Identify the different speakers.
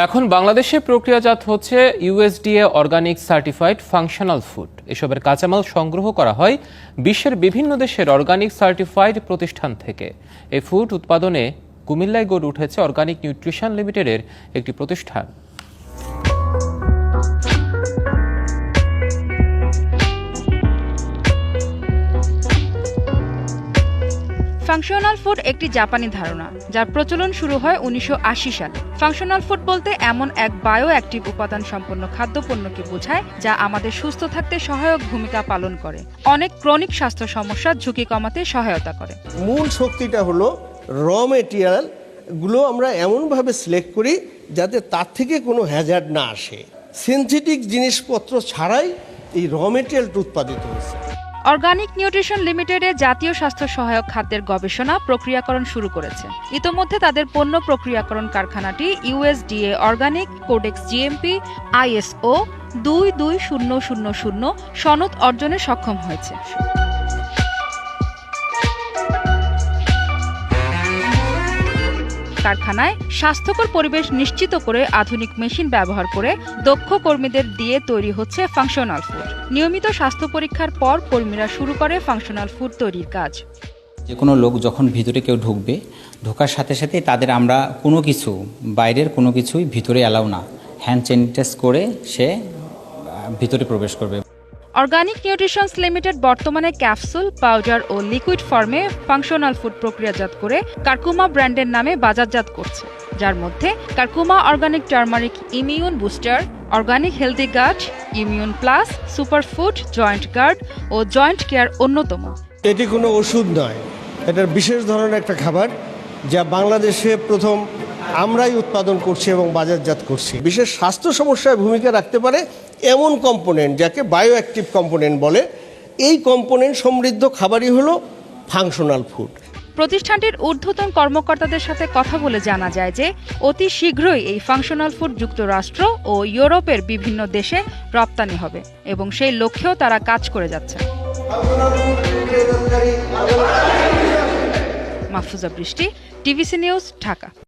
Speaker 1: এখন বাংলাদেশে প্রক্রিয়াজাত হচ্ছে USDA organic certified functional food. এসবের কাঁচামাল সংগ্রহ করা হয় বিশ্বের বিভিন্ন দেশের অর্গানিক সার্টিফাইড প্রতিষ্ঠান থেকে। এই ফুড উৎপাদনে কুমিল্লায় গড়ে উঠেছে অর্গানিক নিউট্রিশন লিমিটেডের একটি প্রতিষ্ঠান।
Speaker 2: ফাংশনাল ফুড একটি জাপানি ধারণা, যার প্রচলন শুরু হয় 1980 সালে। ফাংশনাল ফুড বলতে এমন এক বায়ো অ্যাক্টিভ উপাদান সম্পন্ন খাদ্যপণ্যকে বোঝায় যা আমাদের সুস্থ থাকতে সহায়ক ভূমিকা পালন করে, অনেক ক্রনিক স্বাস্থ্য সমস্যার ঝুঁকি কমাতে সহায়তা করে।
Speaker 3: মূল শক্তিটা হলো র মেটেরিয়াল গুলো আমরা এমনভাবে সিলেক্ট করি যাতে তার থেকে কোনো হ্যাজার্ড না আসে। সিনথেটিক জিনিসপত্র ছাড়াই এই র মেটেরিয়ালটা উৎপাদিত হয়েছে।
Speaker 2: অর্গানিক নিউট্রিশন লিমিটেডে জাতীয় স্বাস্থ্য সহায়ক খাদ্যের গবেষণা প্রক্রিয়াকরণ শুরু করেছে। ইতোমধ্যে তাদের পণ্য প্রক্রিয়াকরণ কারখানাটি USDA organic codex GMP ISO 22000 সনদ অর্জনে সক্ষম হয়েছে। কারখানায় স্বাস্থ্যকর পরিবেশ নিশ্চিত করে আধুনিক মেশিন ব্যবহার করে দক্ষ কর্মীদের দিয়ে তৈরি হচ্ছে ফাংশনাল ফুড। নিয়মিত স্বাস্থ্য পরীক্ষার পর কর্মীরা শুরু করে ফাংশনাল ফুড তৈরির কাজ।
Speaker 4: যে কোনো লোক যখন ভিতরে কেউ ঢুকবে, ঢোকার সাথে সাথে তাদের আমরা কোনো কিছু বাইরের কোনো কিছুই ভিতরে অ্যালাউ না, হ্যান্ড স্যানিটাইজ করে সে ভিতরে প্রবেশ করবে।
Speaker 2: অর্গানিক নিউট্রিশনস লিমিটেড বর্তমানে ক্যাপসুল, পাউডার ও লিকুইড ফর্মে ফাংশনাল ফুড প্রক্রিয়াজাত করে কারকুমা ব্র্যান্ডের নামে বাজারজাত করছে, যার মধ্যে Curcuma organic turmeric immune booster, organic healthy gut, immune plus, superfood, joint guard ও জয়েন্ট কেয়ার অন্যতম।
Speaker 3: এটি কোনো ওষুধ নয়, এটার বিশেষ ধরনের একটা খাবার যা বাংলাদেশে প্রথম আমরাই উৎপাদন করছি এবং বাজারজাত করছি। বিশেষ স্বাস্থ্য সমস্যায় ভূমিকা রাখতে পারে এমন কম্পোনেন্ট যাকে বায়ো অ্যাক্টিভ কম্পোনেন্ট বলে। এই কম্পোনেন্ট সমৃদ্ধ খাবারই হলো ফাংশনাল ফুড।
Speaker 2: প্রতিষ্ঠানটির ঊর্ধ্বতন কর্মকর্তাদের সাথে কথা বলে জানা যায় যে অতি শীঘ্রই এই ফাংশনাল ফুড যুক্তরাষ্ট্র ও ইউরোপের বিভিন্ন দেশে রপ্তানি হবে এবং সেই লক্ষ্যেও তারা কাজ করে যাচ্ছে। মাহফুজা বৃষ্টি, টিভিসি নিউজ, ঢাকা।